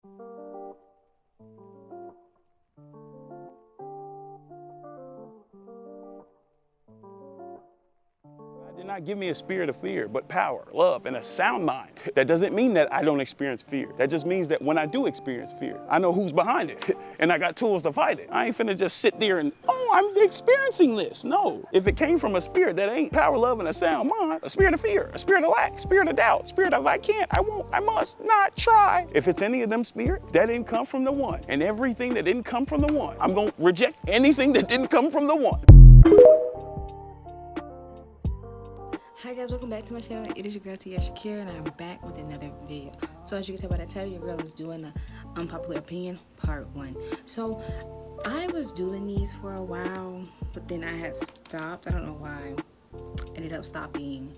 God did not give me a spirit of fear, but power, love, and a sound mind. That doesn't mean that I don't experience fear. That just means that when I do experience fear, I know who's behind it, and I got tools to fight it. I ain't finna just sit there and, oh, I'm experiencing this. No, if it came from a spirit that ain't power, love, and a sound mind, a spirit of fear, a spirit of lack, spirit of doubt, spirit of I can't, I won't, I must not try. If it's any of them spirits, that didn't come from the one. And everything that didn't come from the one, I'm gonna reject anything that didn't come from the one. Hi guys, welcome back to my channel. It is your girl Tiara, and I'm back with another video. So as you can tell by the title, your girl is doing the unpopular opinion part 1. So I was doing these for a while, but then I had stopped. I don't know why. Ended up stopping,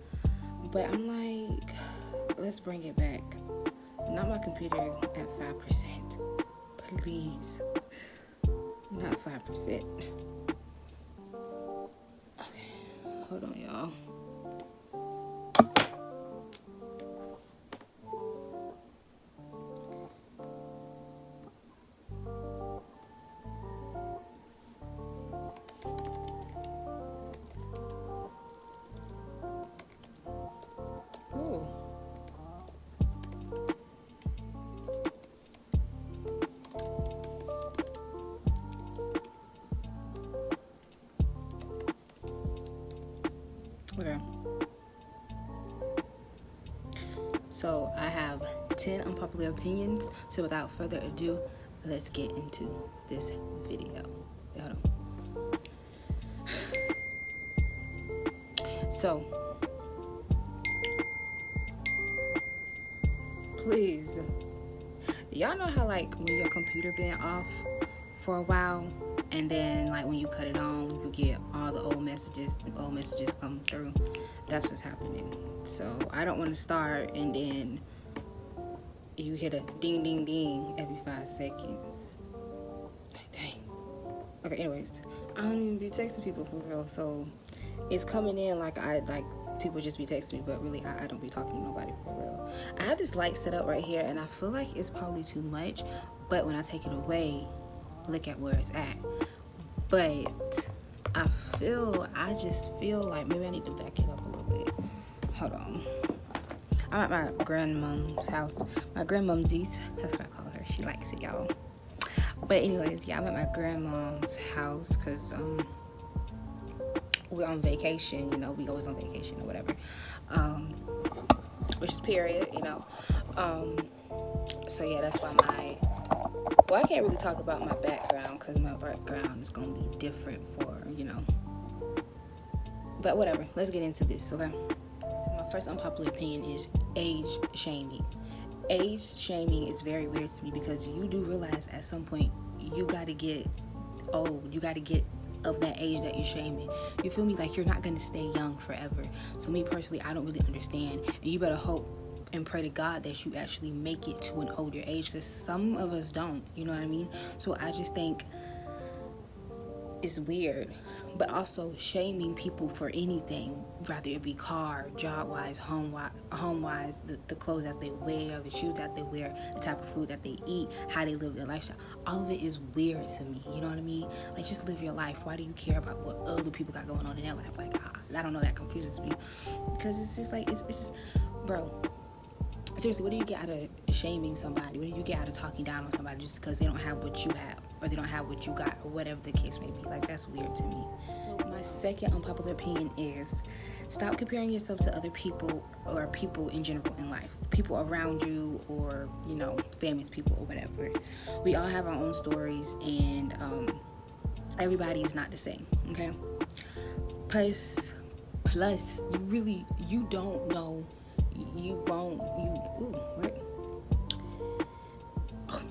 but I'm like, let's bring it back. Not my computer at 5%, please. Not 5%. Okay, hold on, y'all. Okay. So I have 10 unpopular opinions. So without further ado, let's get into this video. Hold on. So please, y'all know how like when your computer been off for a while, and then like when you cut it on, you get all the old messages come through. That's what's happening. So I don't want to start and then you hit a ding ding ding every 5 seconds. Dang. Okay, anyways, I don't even be texting people for real, so it's coming in like people just be texting me, but really I don't be talking to nobody for real. I have this light set up right here, and I feel like it's probably too much, but when I take it away, look at where it's at. But I just feel like maybe I need to back it up a little bit. Hold on. I'm at my grandmom's house. My grandmomsies, that's what I call her. She likes it, y'all. But anyways, yeah, I'm at my grandmom's house because we're on vacation, you know, we always on vacation or whatever. Which is period, you know. So yeah, that's why well, I can't really talk about my background because my background is going to be different for, you know. But whatever, let's get into this, okay? So my first unpopular opinion is age shaming. Age shaming is very weird to me because you do realize at some point you got to get old. You got to get of that age that you're shaming. You feel me? Like, you're not going to stay young forever. So me personally, I don't really understand. And you better hope and pray to God that you actually make it to an older age, because some of us don't, you know what I mean? So I just think it's weird. But also shaming people for anything, whether it be car, job-wise, home-wise, the clothes that they wear, the shoes that they wear, the type of food that they eat, how they live their lifestyle. All of it is weird to me, you know what I mean? Like, just live your life. Why do you care about what other people got going on in their life? Like, I don't know, that confuses me. Because it's just like, it's just, bro, seriously, what do you get out of shaming somebody? What do you get out of talking down on somebody just because they don't have what you have, or they don't have what you got, or whatever the case may be? Like, that's weird to me. So my second unpopular opinion is stop comparing yourself to other people, or people in general in life. People around you, or, you know, famous people or whatever. We all have our own stories, and everybody is not the same, okay? Plus, you don't know.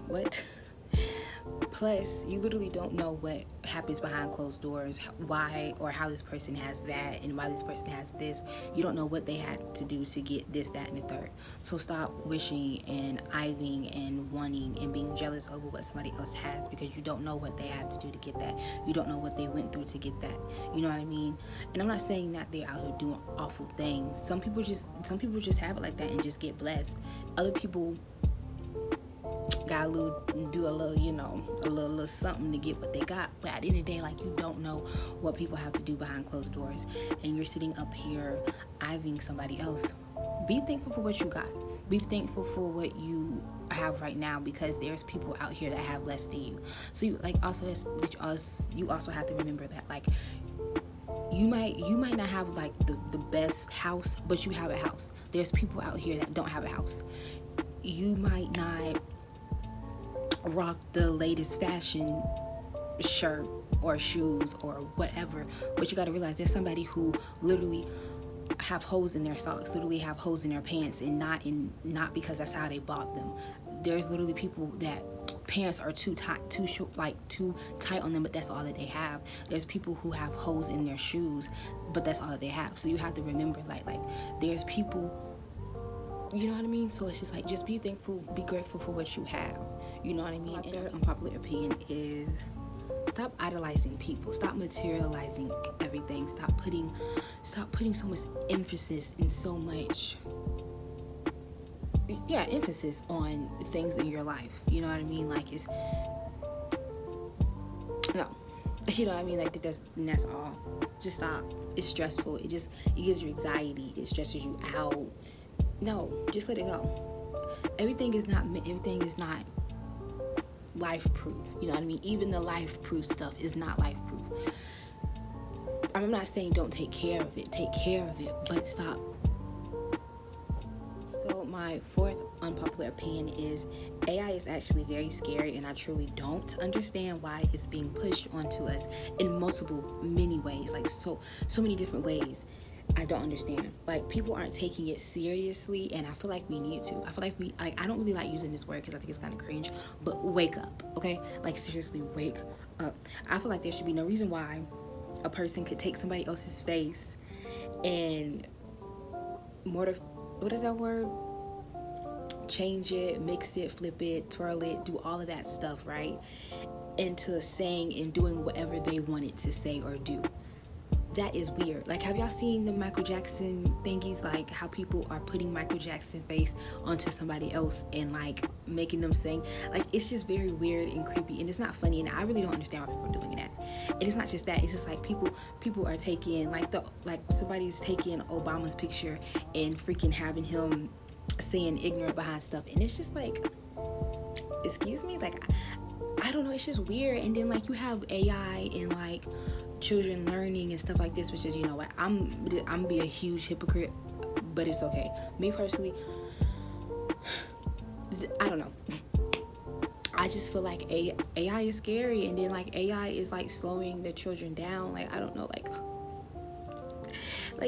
What? Plus, you literally don't know what happens behind closed doors, why or how this person has that, and why this person has this. You don't know what they had to do to get this, that, and the third. So stop wishing and eyeing and wanting and being jealous over what somebody else has, because you don't know what they had to do to get that. You don't know what they went through to get that. You know what I mean? And I'm not saying that they're out here doing awful things. Some people just have it like that and just get blessed. Other people gotta do a little, a little something to get what they got. But at the end of the day, like, you don't know what people have to do behind closed doors, and you're sitting up here eyeing somebody else. Be thankful for what you got. Be thankful for what you have right now, because there's people out here that have less than you. So you also have to remember that, like, you might not have like the best house, but you have a house. There's people out here that don't have a house. You might not rock the latest fashion shirt or shoes or whatever, but you got to realize there's somebody who literally have holes in their socks, literally have holes in their pants, and not because that's how they bought them. There's literally people that pants are too tight on them, but that's all that they have. There's people who have holes in their shoes, but that's all that they have. So you have to remember, like there's people, you know what I mean? So it's just like, just be thankful, be grateful for what you have. You know what I mean? And their unpopular opinion is, stop idolizing people. Stop materializing everything. Stop putting so much emphasis and so much emphasis on things in your life. You know what I mean? Like, it's no. You know what I mean? Like, that's all. Just stop. It's stressful. It gives you anxiety. It stresses you out. No, just let it go. Everything is not life proof. You know what I mean? Even the life proof stuff is not life proof. I'm not saying don't take care of it. Take care of it, but stop. So my fourth unpopular opinion is, AI is actually very scary, and I truly don't understand why it's being pushed onto us in many ways, like so many different ways. I don't understand. Like, people aren't taking it seriously, and I feel like we need to. I feel like I don't really like using this word because I think it's kind of cringe, but wake up, okay? Like, seriously, wake up. I feel like there should be no reason why a person could take somebody else's face and what is that word? Change it, mix it, flip it, twirl it, do all of that stuff, right? Into saying and doing whatever they wanted to say or do. That is weird. Like, have y'all seen the Michael Jackson thingies? Like, how people are putting Michael Jackson's face onto somebody else and like making them sing. Like, it's just very weird and creepy, and it's not funny, and I really don't understand why people are doing that. And it's not just that, it's just like people are taking like somebody's taking Obama's picture and freaking having him saying ignorant behind stuff, and it's just like, excuse me, like, I don't know, it's just weird. And then like, you have AI and like children learning and stuff like this, which is, you know what, I'm be a huge hypocrite, but it's okay. Me personally, I don't know. I just feel like AI is scary, and then like AI is like slowing the children down. Like, I don't know, like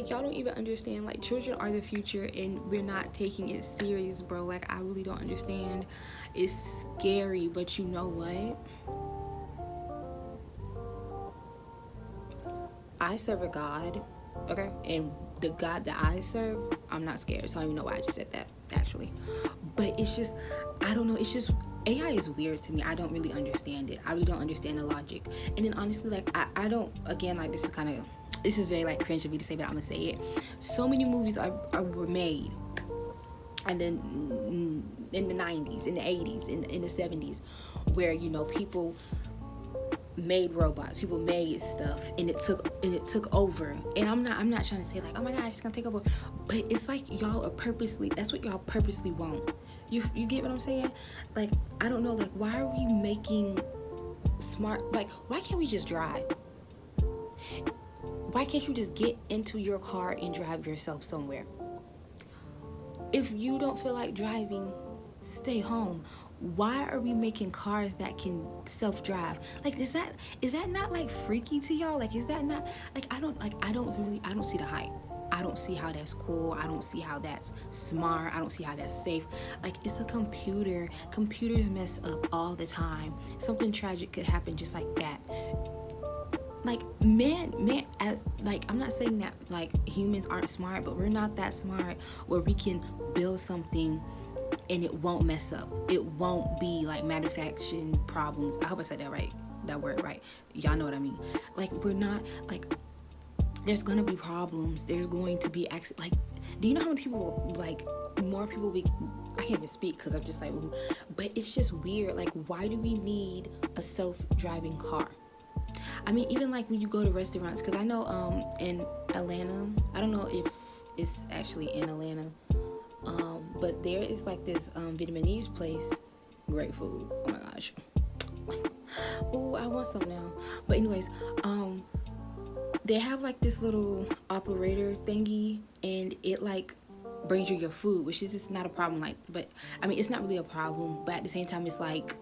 y'all don't even understand. Like, children are the future, and we're not taking it serious, bro. Like, I really don't understand. It's scary, but you know what? I serve a God, okay? And the God that I serve, I'm not scared. So I don't even know why I just said that, actually. But it's just, I don't know. It's just, AI is weird to me. I don't really understand it. I really don't understand the logic. And then honestly, like, I don't, again, like, this is very like cringe of me to say, but I'm gonna say it. So many movies were made, and then in the 90s, in the 80s, in the 70s, where, you know, people made robots, people made stuff, and it took over. And I'm not trying to say like, oh my god, it's gonna take over, but it's like that's what y'all purposely want. You get what I'm saying? Like, I don't know, like, why are we making smart, like, why can't we just drive? Why can't you just get into your car and drive yourself somewhere? If you don't feel like driving, stay home. Why are we making cars that can self-drive? Like, is that not like freaky to y'all? Like, is that not like, I don't see the hype. I don't see how that's cool. I don't see how that's smart. I don't see how that's safe. Like, it's a computer. Computers mess up all the time. Something tragic could happen just like that. Like, like, I'm not saying that like humans aren't smart, but we're not that smart where we can build something and it won't mess up. It won't be like manufacturing problems. I hope I said that word right. Y'all know what I mean. Like, we're not, like, there's gonna be problems. There's going to be accidents. Like, do you know how many people, like, more people I can't even speak because I'm just like, ooh. But it's just weird. Like, why do we need a self-driving car? I mean, even like when you go to restaurants, because I know in Atlanta, I don't know if it's actually in Atlanta, but there is like this Vietnamese place, great food. Oh my gosh. Ooh, I want some now. But anyways, they have like this little operator thingy, and it like brings you your food, which is just not a problem. Like, but I mean, it's not really a problem, but at the same time, it's like,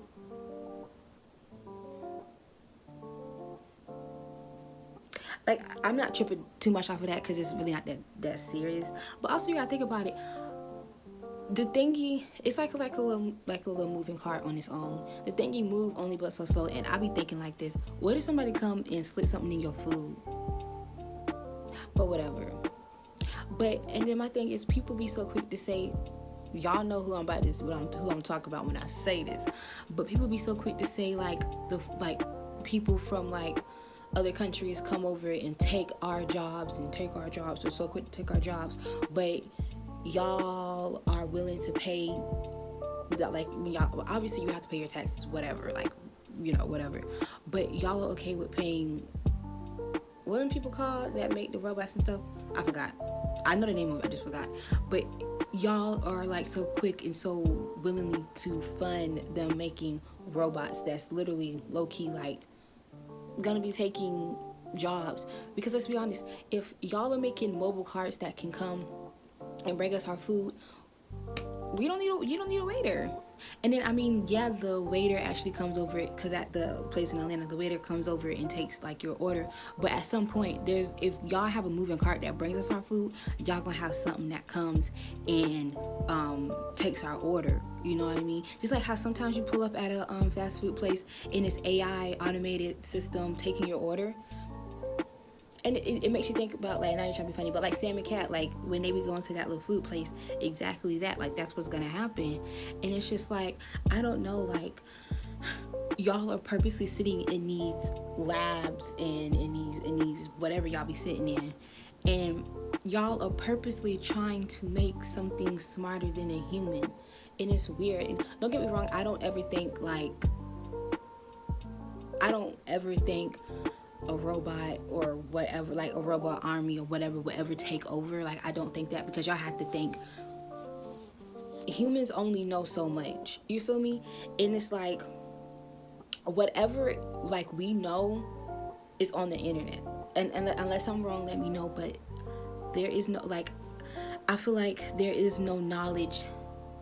I'm not tripping too much off of that because it's really not that serious. But also, you gotta think about it. The thingy, it's like a little moving cart on its own. The thingy move only but so slow, and I be thinking like this: what if somebody come and slip something in your food? But whatever. But and then my thing is, people be so quick to say, y'all know who I'm talking about when I say this. But people be so quick to say like people from like other countries come over and take our jobs They're so quick to take our jobs, but y'all are willing to pay, like, y'all, obviously you have to pay your taxes, whatever, like, whatever, but y'all are okay with paying, what do people call that make the robots and stuff? I forgot. I know the name of it, I just forgot. But y'all are like so quick and so willingly to fund them making robots that's literally low-key like gonna be taking jobs. Because let's be honest, if y'all are making mobile carts that can come and bring us our food, you don't need a waiter. And then I mean, yeah, the waiter actually comes over it, because at the place in Atlanta, the waiter comes over and takes like your order. But at some point, if y'all have a moving cart that brings us our food, y'all gonna have something that comes and takes our order. You know what I mean? Just like how sometimes you pull up at a fast food place and it's AI automated system taking your order. And it makes you think about, like, not even trying to be funny, but like Sam and Cat, like when they be going to that little food place, exactly that, like that's what's gonna happen. And it's just like, I don't know, like y'all are purposely sitting in these labs and in these whatever y'all be sitting in, and y'all are purposely trying to make something smarter than a human. And it's weird. And don't get me wrong, I don't ever think a robot or whatever, like a robot army or whatever will ever take over. Like, I don't think that, because y'all have to think humans only know so much, you feel me? And it's like whatever like we know is on the internet, and unless I'm wrong, let me know, but there is no, like, I feel like there is no knowledge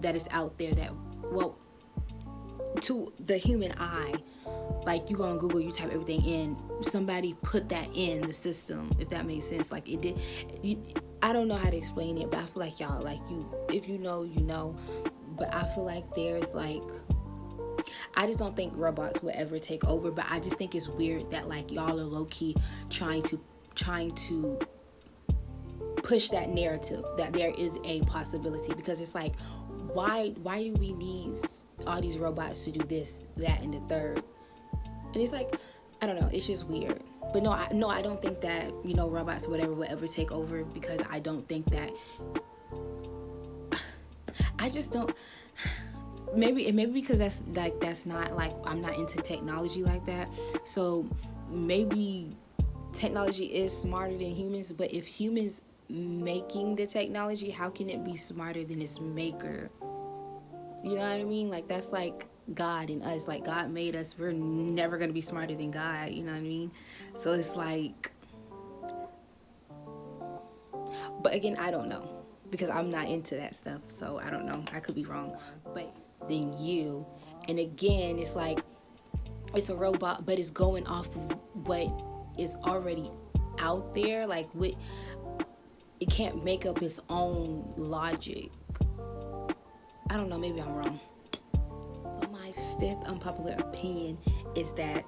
that is out there that, well, to the human eye, like you go on Google, you type everything in, somebody put that in the system, if that makes sense. Like it did. I don't know how to explain it, but I feel like y'all, like, if you know, you know. But I feel like there's like, I just don't think robots will ever take over. But I just think it's weird that like y'all are low key trying to push that narrative that there is a possibility, because it's like, why do we need all these robots to do this, that, and the third? And it's like, I don't know, it's just weird. But no, I don't think that, robots or whatever will ever take over, because I don't think that, I just don't, maybe because that's not like, I'm not into technology like that. So maybe technology is smarter than humans, but if humans making the technology, how can it be smarter than its maker? You know what I mean? Like, that's like God and us. Like, God made us, we're never gonna be smarter than God, you know what I mean? So it's like, but again, I don't know, because I'm not into that stuff, so I don't know, I could be wrong. But then you, and again, it's like, it's a robot, but it's going off of what is already out there. Like, it can't make up its own logic. I don't know, maybe I'm wrong. So my fifth unpopular opinion is that,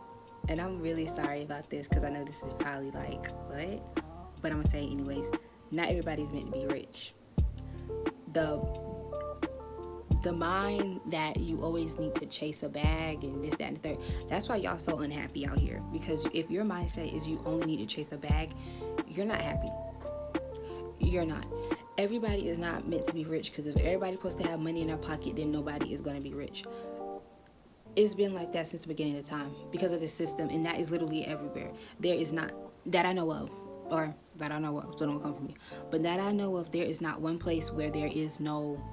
and I'm really sorry about this, because I know this is probably like, what? But I'm gonna say it anyways. Not everybody's meant to be rich. The mind that you always need to chase a bag and this, that, and the third, that's why y'all so unhappy out here. Because if your mindset is you only need to chase a bag, you're not happy. You're not. everybody is not meant to be rich, because if everybody's supposed to have money in their pocket, then nobody is going to be rich. It's been like that since the beginning of time because of the system, and that is literally everywhere. There is not, that I know of, or that I know of, so don't come for me, but that I know of, there is not one place where there is no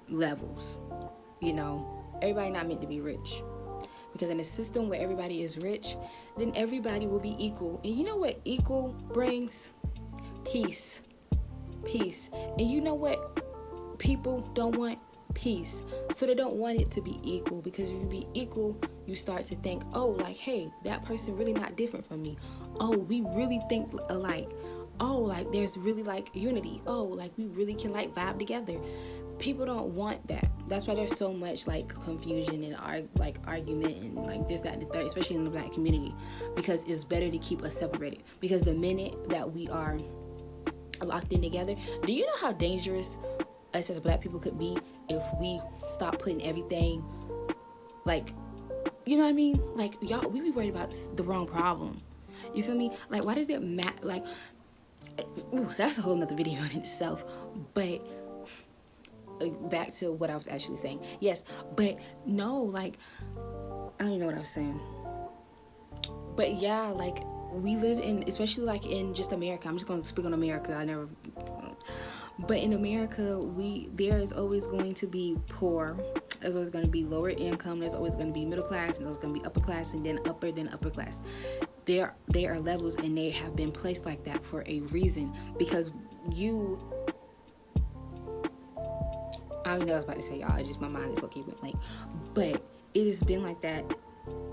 levels. You know, everybody not meant to be rich. Because in a system where everybody is rich, then everybody will be equal. And you know what equal brings? Peace. Peace. And you know what people don't want? Peace. So they don't want it to be equal, because if you be equal, you start to think, oh, like, hey, that person really not different from me. Oh, we really think alike. Oh, like, there's really, like, unity. Oh, like, we really can, like, vibe together. People don't want that. That's why there's so much, like, confusion and argument and, like, this, that, and the third, especially in the Black community, because it's better to keep us separated. Because the minute that we are locked in together, do you know how dangerous us as Black people could be if we stop putting everything, like, you know what I mean? Like, y'all, we be worried about the wrong problem. You feel me? Like, why does it matter? Like, ooh, that's a whole nother video in itself. But back to what I was actually saying. Yes, but no, like, I don't even know what I was saying. But yeah, like, we live in, especially like in just America. I'm just going to speak on America. But in America, there is always going to be poor. There's always going to be lower income. There's always going to be middle class. And there's going to be upper class, and then upper class. There are levels, and they have been placed like that for a reason. Because I don't know what I was about to say, y'all. It's just my mind is looking blank. But it has been like that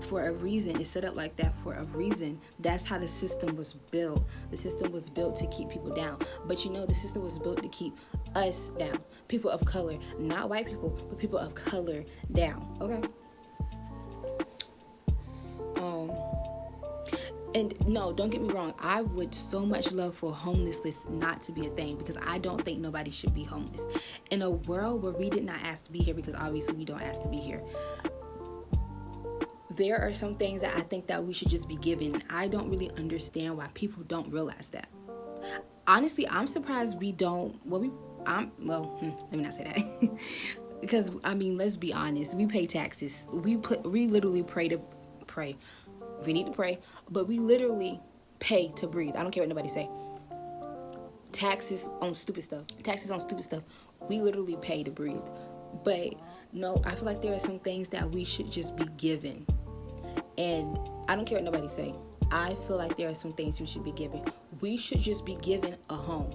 for a reason. It's set up like that for a reason. That's how the system was built. The system was built to keep people down. But you know, the system was built to keep us down. People of color, not white people, but people of color down. Okay? And no, don't get me wrong. I would so much love for homelessness not to be a thing, because I don't think nobody should be homeless. In a world where we did not ask to be here, because obviously we don't ask to be here, there are some things that I think that we should just be given. I don't really understand why people don't realize that. Honestly, I'm surprised we don't. Let me not say that. Because, I mean, let's be honest. We pay taxes. We literally pray. We need to pray, but we literally pay to breathe. I don't care what nobody say. Taxes on stupid stuff. We literally pay to breathe. But no, I feel like there are some things that we should just be given. And I don't care what nobody say. I feel like there are some things we should be given. We should just be given a home.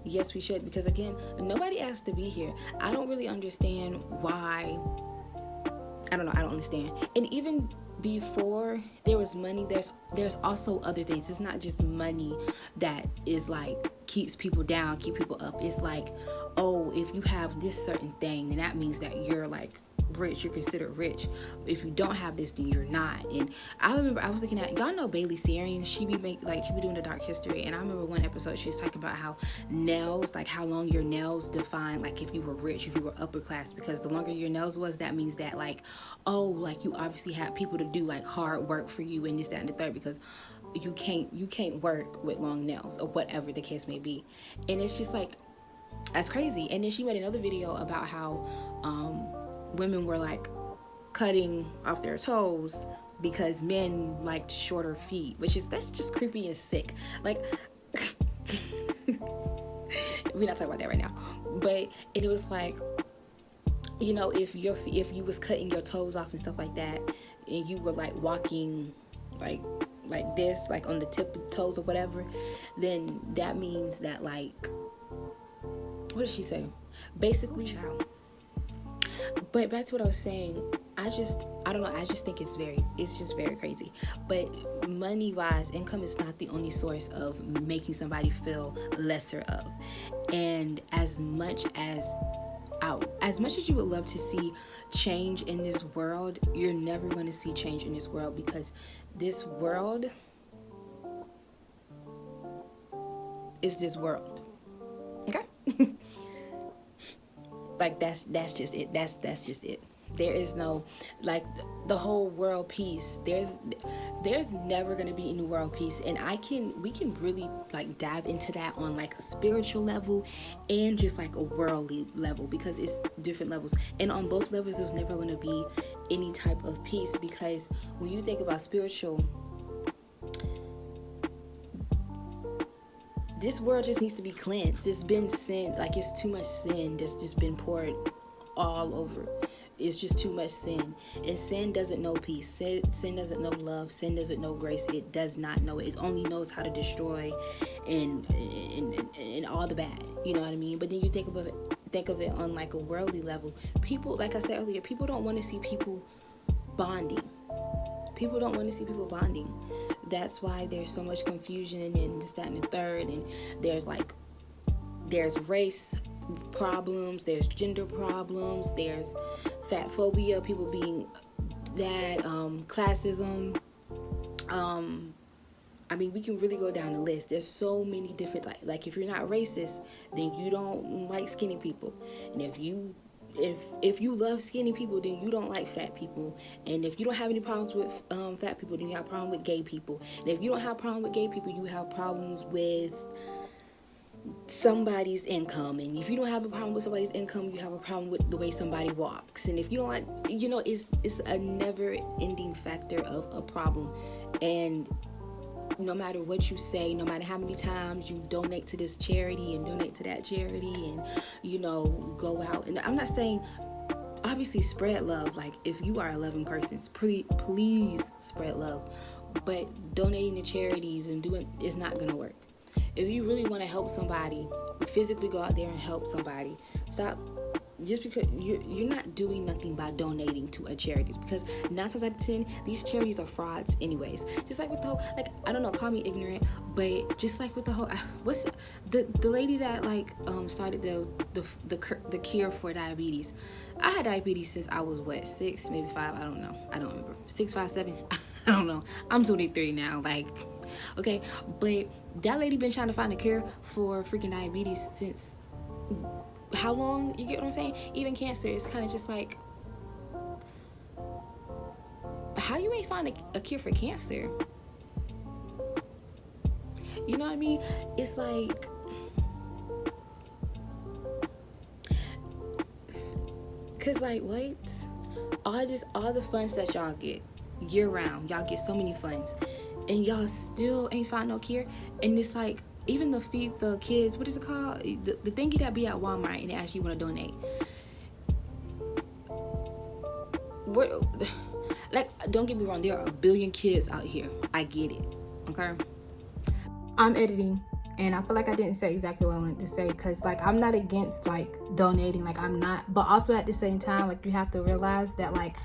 Yes, we should. Because again, nobody asked to be here. I don't really understand why. I don't understand. And even before there was money, there's also other things. It's not just money that is like keeps people down, keep people up. It's like, oh, if you have this certain thing, then that means that you're like rich, you're considered rich. If you don't have this, then you're not. And I remember I was looking at, y'all know Bailey Sarian, she be doing the dark history, and I remember one episode she was talking about how nails, like how long your nails define like if you were rich, if you were upper class, because the longer your nails was, that means that like, oh, like you obviously had people to do like hard work for you and this, that, and the third, because you can't work with long nails or whatever the case may be. And it's just like, that's crazy. And then she made another video about how women were like cutting off their toes because men liked shorter feet, that's just creepy and sick. Like, we're not talking about that right now. But it was like, you know, if you was cutting your toes off and stuff like that, and you were like walking like this, like on the tip of the toes or whatever, then that means that like, what did she say? Basically, child. But back to what I was saying, I don't know, I just think it's just very crazy. But money wise, income is not the only source of making somebody feel lesser of. And as much as you would love to see change in this world, you're never going to see change in this world, because this world is this world. Okay? Like that's just it. That's just it. There is no, like, the whole world peace. There's never going to be any world peace. And we can really like dive into that on like a spiritual level and just like a worldly level, because it's different levels. And on both levels, there's never going to be any type of peace, because when you think about spiritual, this world just needs to be cleansed. It's been sin, like it's too much sin that's just been poured all over. It's just too much sin. And sin doesn't know peace. Sin doesn't know love. Sin doesn't know grace. It does not know it. It only knows how to destroy and all the bad. You know what I mean? But then you think of it on like a worldly level. People, like I said earlier, people don't want to see people bonding. People don't want to see people bonding. That's why there's so much confusion and this, that, and the third. And there's race problems, there's gender problems, there's fat phobia, people being that, classism. I mean, we can really go down the list. There's so many different, like if you're not racist, then you don't like skinny people. And if you love skinny people, then you don't like fat people. And if you don't have any problems with fat people, then you have a problem with gay people. And if you don't have a problem with gay people, you have problems with somebody's income. And if you don't have a problem with somebody's income, you have a problem with the way somebody walks. And if you don't like, it's a never ending factor of a problem. And no matter what you say, no matter how many times you donate to this charity and donate to that charity and, go out. And I'm not saying, obviously, spread love. Like, if you are a loving person, please spread love. But donating to charities and doing is not going to work. If you really want to help somebody, physically go out there and help somebody. Stop. Just because you're not doing nothing by donating to a charity, because 9 times out of 10 these charities are frauds anyways. Just like with the whole, like, I don't know, call me ignorant, but just like with the whole, what's the lady that like started the cure for diabetes. I had diabetes since I was 6, maybe 5, I don't remember, 6, 5, 7 I don't know, I'm 23 now, like, okay, but that lady been trying to find a cure for freaking diabetes since how long? You get what I'm saying? Even cancer is kind of just like, how you ain't find a cure for cancer? You know what I mean? It's like, cause like what? All the funds that y'all get year round, y'all get so many funds, and y'all still ain't find no cure. And it's like, even the feed the kids, what is it called? The thingy that be at Walmart and they ask you want to donate. What? Like, don't get me wrong, there are a billion kids out here. I get it, okay? I'm editing, and I feel like I didn't say exactly what I wanted to say, because like I'm not against like donating, like I'm not, but also at the same time, like you have to realize that like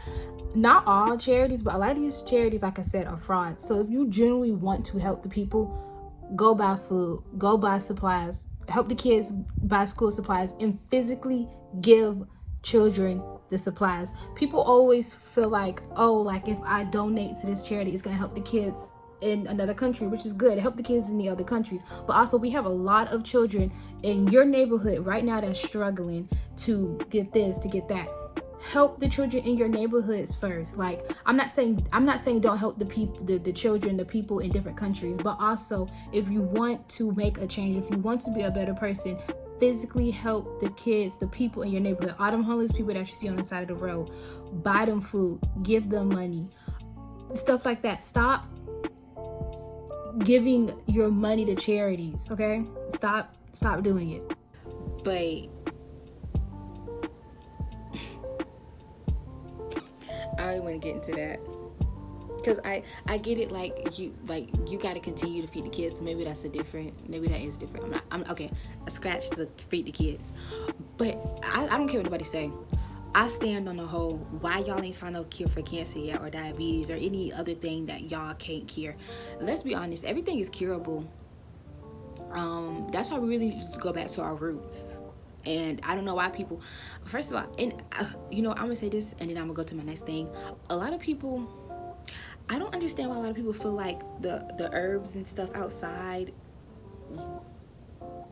not all charities, but a lot of these charities, like I said, are frauds. So if you genuinely want to help the people, go buy food, go buy supplies, help the kids buy school supplies, and physically give children the supplies. People always feel like, oh, like if I donate to this charity, it's going to help the kids in another country, which is good. Help the kids in the other countries. But also, we have a lot of children in your neighborhood right now that's struggling to get this, to get that. Help the children in your neighborhoods first. Like, I'm not saying don't help the people, the children, the people in different countries, but also if you want to make a change, if you want to be a better person, physically help the kids, the people in your neighborhood. All them homeless people that you see on the side of the road, buy them food, give them money, stuff like that. Stop giving your money to charities, okay? Stop doing it. But I don't want to get into that, because I get it, like you got to continue to feed the kids, so maybe that is different. I'm okay, I scratch the feed the kids, but I don't care what nobody say. I stand on the whole, why y'all ain't found no cure for cancer yet, or diabetes, or any other thing that y'all can't cure. Let's be honest, everything is curable. That's why we really need to go back to our roots. And I don't know why people, first of all, and I'm gonna say this, and then I'm gonna go to my next thing. A lot of people, I don't understand why a lot of people feel like the herbs and stuff outside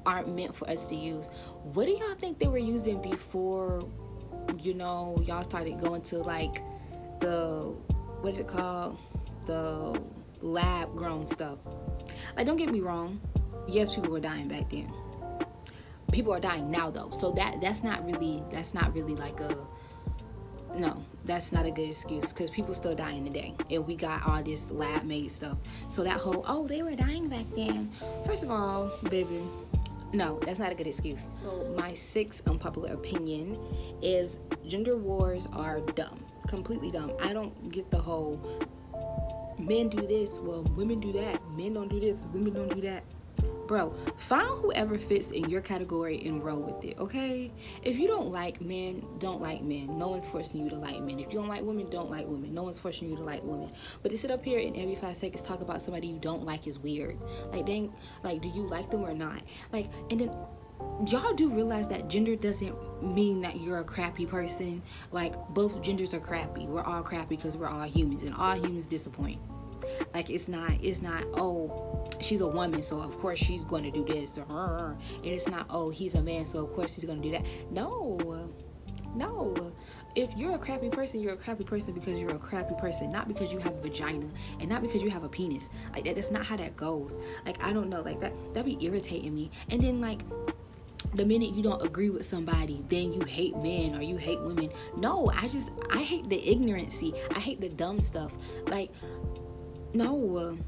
aren't meant for us to use. What do y'all think they were using before y'all started going to like the, what's it called, the lab grown stuff. Like, don't get me wrong, yes, people were dying back then. People are dying now though, so that's not really like a, no, that's not a good excuse, because people still dying today, and we got all this lab made stuff. So that whole, oh, they were dying back then, first of all, baby, no, that's not a good excuse. So my sixth unpopular opinion is gender wars are dumb, completely dumb. I don't get the whole men do this, well, women do that, men don't do this, women don't do that. Bro, find whoever fits in your category and roll with it, okay? If you don't like men, don't like men. No one's forcing you to like men. If you don't like women, don't like women. No one's forcing you to like women. But to sit up here and every 5 seconds talk about somebody you don't like is weird. Like, dang, like, do you like them or not? Like, and then y'all do realize that gender doesn't mean that you're a crappy person. Like, both genders are crappy. We're all crappy because we're all humans, and all humans disappoint. Like, it's not, oh, she's a woman, so of course she's going to do this, and it's not, oh, he's a man, so of course he's going to do that. No. If you're a crappy person, you're a crappy person because you're a crappy person, not because you have a vagina and not because you have a penis. Like, that's not how that goes. Like, I don't know, like, that be irritating me. And then, like, the minute you don't agree with somebody, then you hate men or you hate women. No, I hate the ignorancy. I hate the dumb stuff. Like, no.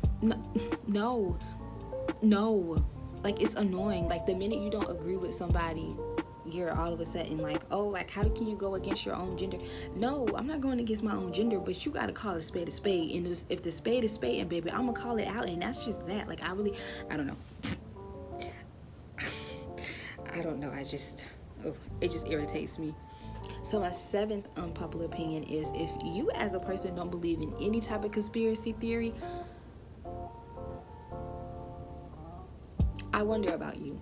Like, it's annoying. Like, the minute you don't agree with somebody, you're all of a sudden like, oh, like, how can you go against your own gender? No, I'm not going against my own gender, but you gotta call a spade a spade. And if the spade is spade, and baby, I'm gonna call it out, and that's just that. Like, I don't know. I don't know. It just irritates me. So my seventh unpopular opinion is, if you as a person don't believe in any type of conspiracy theory, I wonder about you.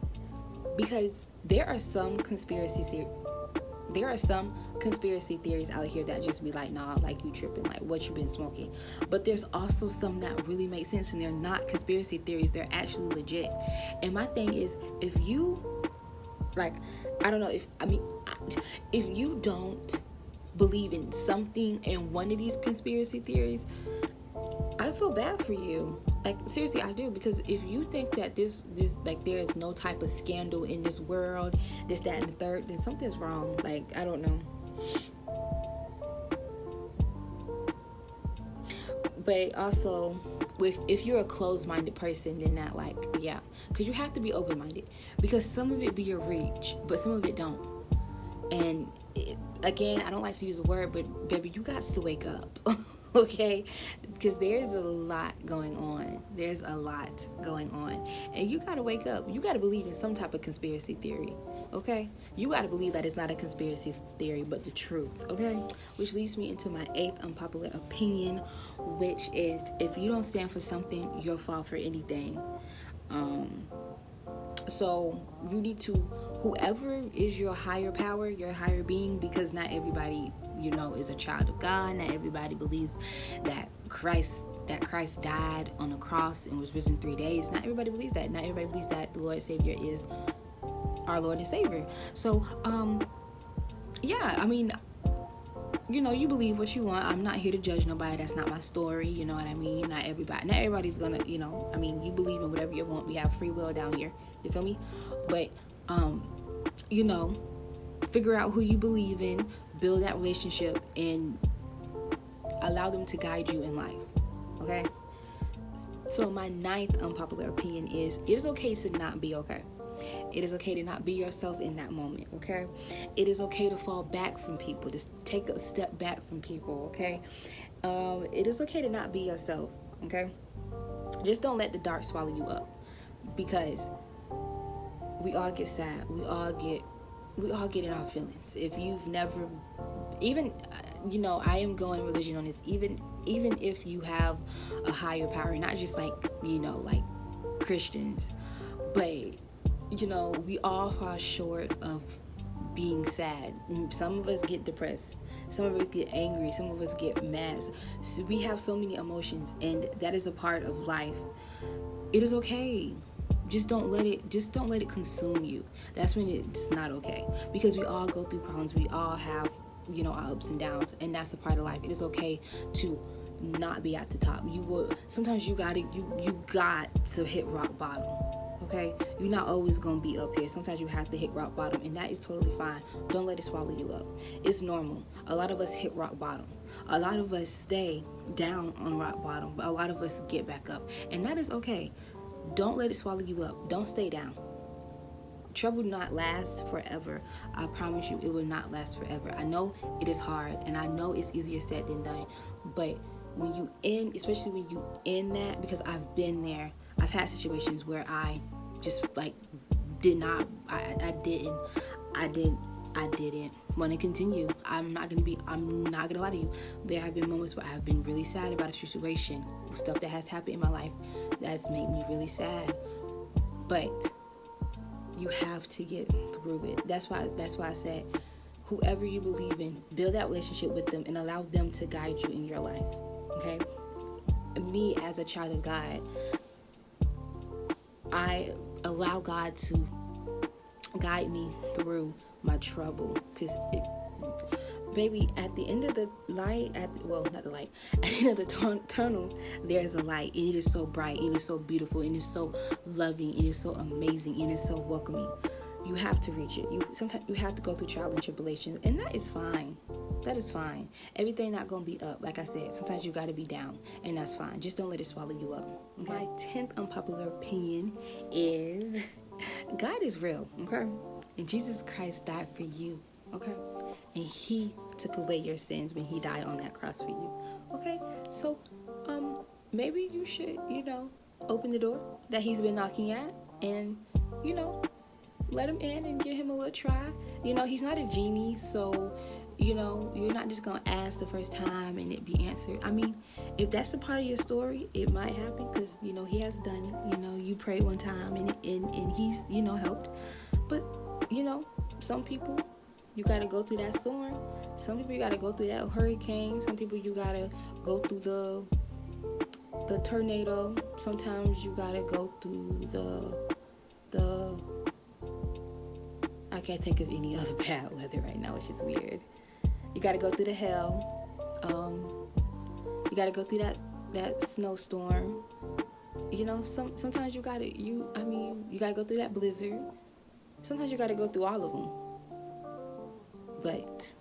Because there are some conspiracy theories out here that just be like, nah, like, you tripping, like, what you been smoking. But there's also some that really make sense, and they're not conspiracy theories, they're actually legit. And my thing is, if you, like, I don't know, if you don't believe in something in one of these conspiracy theories, I feel bad for you. Like, seriously, I do. Because if you think that this like, there is no type of scandal in this world, this, that, and the third, then something's wrong. Like, I don't know. But also, if you're a closed-minded person, then that, like, yeah, because you have to be open-minded, because some of it be your reach, but some of it don't. And again, I don't like to use the word, but baby, you got to wake up. Okay, because there's a lot going on, and you gotta wake up. You gotta believe in some type of conspiracy theory. Okay, you gotta believe that it's not a conspiracy theory but the truth. Okay, which leads me into my eighth unpopular opinion, which is, if you don't stand for something, you'll fall for anything. So you need to, whoever is your higher power, your higher being, because not everybody, is a child of God. Not everybody believes that Christ died on the cross and was risen 3 days. Not everybody believes that. Not everybody believes that the Lord and Savior is our Lord and Savior. So, yeah, I mean, you believe what you want. I'm not here to judge nobody. That's not my story. You know what I mean? Not everybody's gonna, you believe in whatever you want. We have free will down here. You feel me? But, figure out who you believe in, build that relationship, and allow them to guide you in life. Okay? So my ninth unpopular opinion is, it is okay to not be okay. It is okay to not be yourself in that moment, okay? It is okay to fall back from people. Just take a step back from people, okay? It is okay to not be yourself, okay? Just don't let the dark swallow you up, because we all get sad. We all get in our feelings. If you've never, even, I am going religion on this, even if you have a higher power, not just like, like Christians, but we all fall short of being sad. Some of us get depressed. Some of us get angry. Some of us get mad. So we have so many emotions, and that is a part of life. It is okay. Just don't let it consume you. That's when it's not okay. Because we all go through problems. We all have our ups and downs, and that's a part of life. It is okay to not be at the top. Sometimes you got to hit rock bottom. Okay, you're not always gonna be up here. Sometimes you have to hit rock bottom, and that is totally fine. Don't let it swallow you up. It's normal. A lot of us hit rock bottom. A lot of us stay down on rock bottom, but a lot of us get back up, and that is okay. Don't let it swallow you up. Don't stay down. Trouble will not last forever. I promise you, it will not last forever. I know it is hard, and I know it's easier said than done, but when you especially when you in that, because I've been there. I've had situations where I just I didn't want to continue. I'm not gonna lie to you. There have been moments where I've been really sad about a situation, stuff that has happened in my life that's made me really sad. But you have to get through it. That's why I said, whoever you believe in, build that relationship with them and allow them to guide you in your life. Okay? Me as a child of God, I allow God to guide me through my trouble, because baby, at the end of the light, at the end of the tunnel, there's a light, and it is so bright, it is so beautiful, and it is so loving, it is so amazing, and it is so welcoming. You have to reach it. Sometimes you have to go through trials and tribulations, and that is fine. That is fine. Everything not gonna be up. Like I said, sometimes you gotta be down, and that's fine. Just don't let it swallow you up. Okay? My 10th unpopular opinion is God is real. Okay, and Jesus Christ died for you. Okay, and He took away your sins when He died on that cross for you. Okay, so maybe you should open the door that He's been knocking at, and let Him in and give Him a little try. He's not a genie, so you're not just gonna ask the first time and it be answered. I mean, if that's a part of your story, it might happen, because He has done it. You prayed one time and He's helped. But some people, you gotta go through that storm. Some people, you gotta go through that hurricane. Some people, you gotta go through the tornado. Sometimes you gotta go through the I can't think of any other bad weather right now, which is weird. You gotta go through the hell. You gotta go through that snowstorm. Sometimes you gotta go through that blizzard. Sometimes you gotta go through all of them. But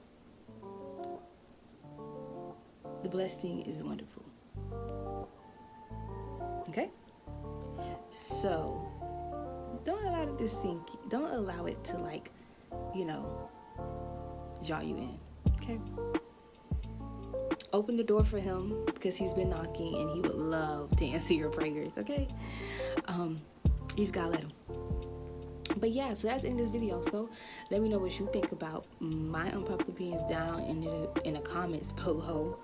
the blessing is wonderful. Okay? So don't allow it to sink. Don't allow it to draw you in. Okay? Open the door for Him, because He's been knocking and He would love to answer your prayers. Okay? You just gotta let Him. But yeah, so that's the end of this video. So let me know what you think about my unpopular opinions down in the comments below.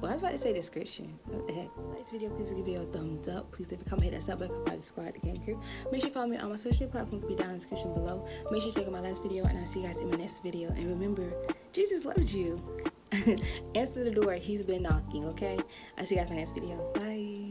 Well, I was about to say description. What the heck? Like this video, please give it a thumbs up. Please leave a comment, hit that sub button, subscribe to Game Crew. Make sure you follow me on my social media platforms, be down in the description below. Make sure you check out my last video, and I'll see you guys in my next video. And remember, Jesus loves you. Answer the door. He's been knocking, okay? I'll see you guys in my next video. Bye.